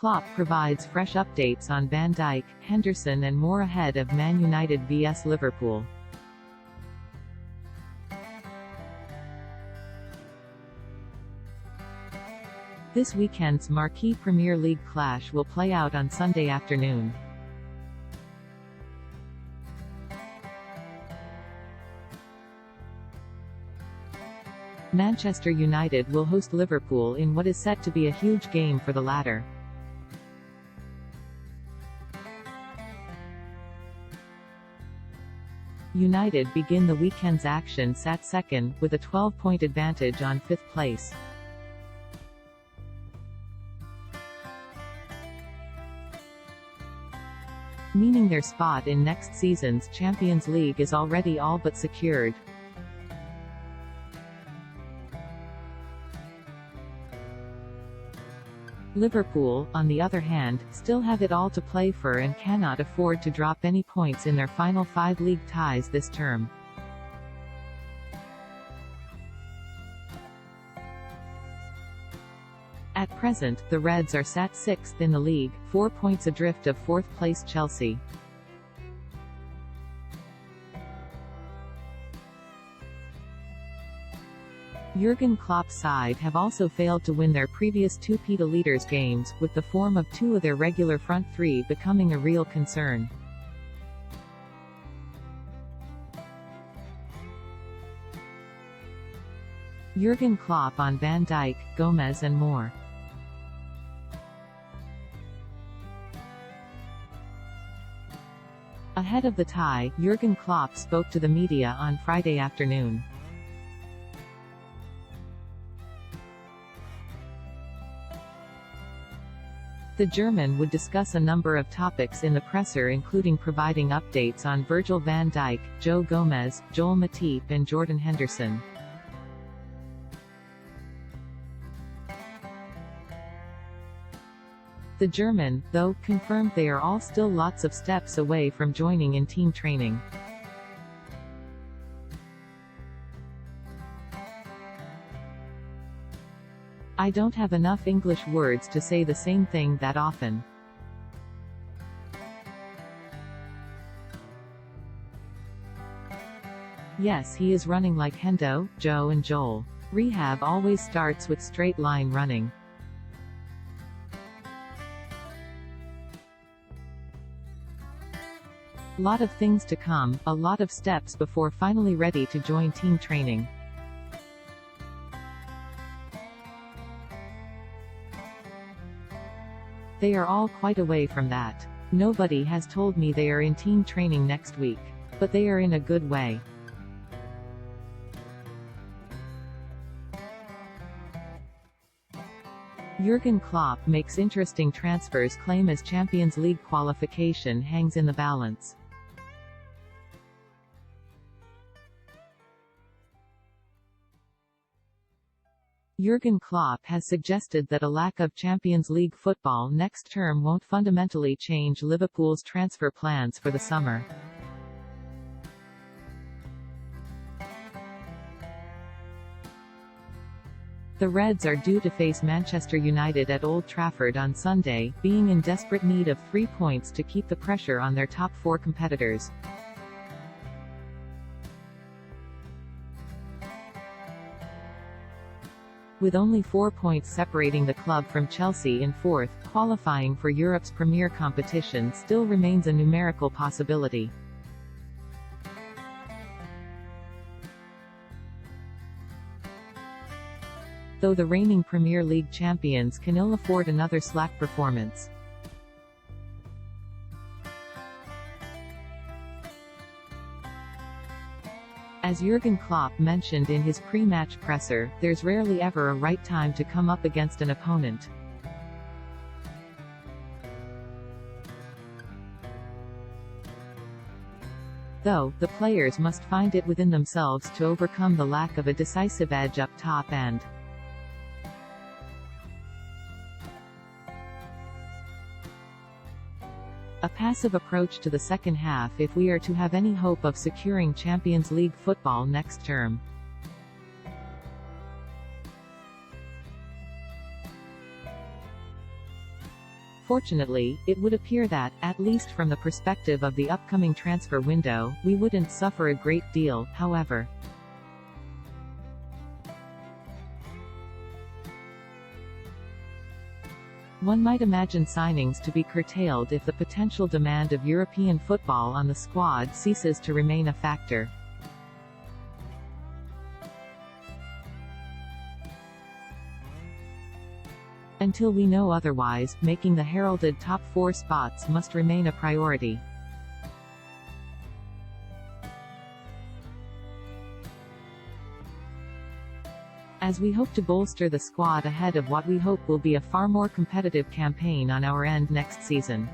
Klopp provides fresh updates on Van Dijk, Henderson and more ahead of Man United vs Liverpool. This weekend's marquee Premier League clash will play out on Sunday afternoon. Manchester United will host Liverpool in what is set to be a huge game for the latter. United begin the weekend's action sat second, with a 12-point advantage on fifth place. Meaning their spot in next season's Champions League is already all but secured. Liverpool, on the other hand, still have it all to play for and cannot afford to drop any points in their final 5 league ties this term. At present, the Reds are sat 6th in the league, 4 points adrift of 4th place Chelsea. Jurgen Klopp's side have also failed to win their previous 2 Peta Leaders games, with the form of 2 of their regular front 3 becoming a real concern. Jurgen Klopp on Van Dijk, Gomez and more. Ahead of the tie, Jurgen Klopp spoke to the media on Friday afternoon. The German would discuss a number of topics in the presser, including providing updates on Virgil van Dijk, Joe Gomez, Joel Matip and Jordan Henderson. The German, though, confirmed they are all still lots of steps away from joining in team training. I don't have enough English words to say the same thing that often. Yes, he is running like Hendo, Joe and Joel. Rehab always starts with straight line running. Lot of things to come, a lot of steps before finally ready to join team training. They are all quite away from that. Nobody has told me they are in team training next week. But they are in a good way. Jurgen Klopp makes interesting transfers claim as Champions League qualification hangs in the balance. Jurgen Klopp has suggested that a lack of Champions League football next term won't fundamentally change Liverpool's transfer plans for the summer. The Reds are due to face Manchester United at Old Trafford on Sunday, being in desperate need of 3 points to keep the pressure on their top 4 competitors. With only 4 points separating the club from Chelsea in 4th, qualifying for Europe's premier competition still remains a numerical possibility. Though the reigning Premier League champions can ill afford another slack performance. As Jurgen Klopp mentioned in his pre-match presser, there's rarely ever a right time to come up against an opponent. Though, the players must find it within themselves to overcome the lack of a decisive edge up top and a passive approach to the second half if we are to have any hope of securing Champions League football next term. Unfortunately, it would appear that, at least from the perspective of the upcoming transfer window, we wouldn't suffer a great deal, however. One might imagine signings to be curtailed if the potential demand of European football on the squad ceases to remain a factor. Until we know otherwise, making the heralded top 4 spots must remain a priority. As we hope to bolster the squad ahead of what we hope will be a far more competitive campaign on our end next season.